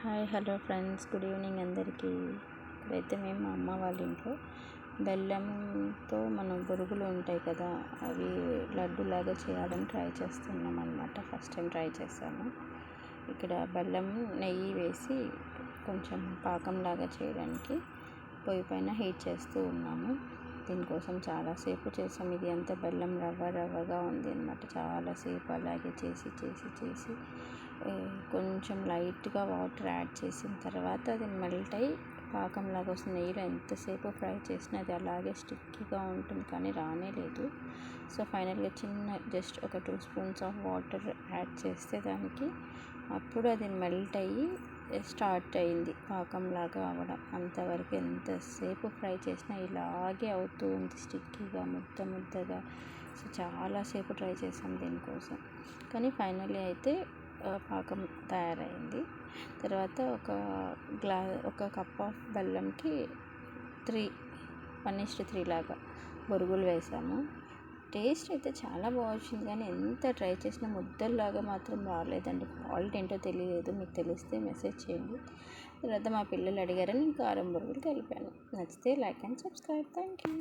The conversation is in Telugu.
Hi hello friends, good evening అందరికీ. ఇక్కడైతే మేము మా అమ్మ వాళ్ళ ఇంట్లో బెల్లంతో మనం బొరుగులు ఉంటాయి కదా, అవి లడ్డులాగా చేయాలని ట్రై చేస్తున్నాం అనమాట. ఫస్ట్ టైం ట్రై చేశాను. ఇక్కడ బెల్లం నెయ్యి వేసి కొంచెం పాకంలాగా చేయడానికి పొయ్యి పైన హీట్ చేస్తూ ఉన్నాము. దీనికోసం చాలాసేపు చేసాం. ఇది అంతా బెల్లం రవ్వగా ఉంది అనమాట. చాలాసేపు అలాగే చేసి కొంచెం లైట్గా వాటర్ యాడ్ చేసిన తర్వాత అది మెల్ట్ అయ్యి పాకంలాగా వస్తుంది. నెయ్యిలో ఎంతసేపు ఫ్రై చేసినా అది అలాగే స్టిక్కీగా ఉంటుంది, కానీ రానే లేదు. సో ఫైనల్గా జస్ట్ ఒక 2 స్పూన్స్ ఆఫ్ వాటర్ యాడ్ చేస్తే దానికి అప్పుడు అది మెల్ట్ అయ్యి స్టార్ట్ అయింది పాకంలాగా అవ్వడం. అంతవరకు ఎంతసేపు ఫ్రై చేసినా ఇలాగే అవుతూ ఉంది, స్టిక్కీగా ముద్దగా. సో చాలాసేపు ట్రై చేసాం దీనికోసం, కానీ ఫైనల్లీ అయితే పాకం తయారైంది. తర్వాత ఒక కప్ ఆఫ్ బెల్లంకి 1:3 లాగా బొరుగులు వేసాము. టేస్ట్ అయితే చాలా బాగా వచ్చింది, కానీ ఎంత ట్రై చేసినా ముద్దల్లాగా మాత్రం రాలేదండి. ఫాల్ట్ ఏంటో తెలియలేదు, మీకు తెలిస్తే మెసేజ్ చేయండి. తర్వాత మా పిల్లలు అడిగారని నేను కారం బొరుగులు కలిపాను. నచ్చితే like and subscribe. Thank you.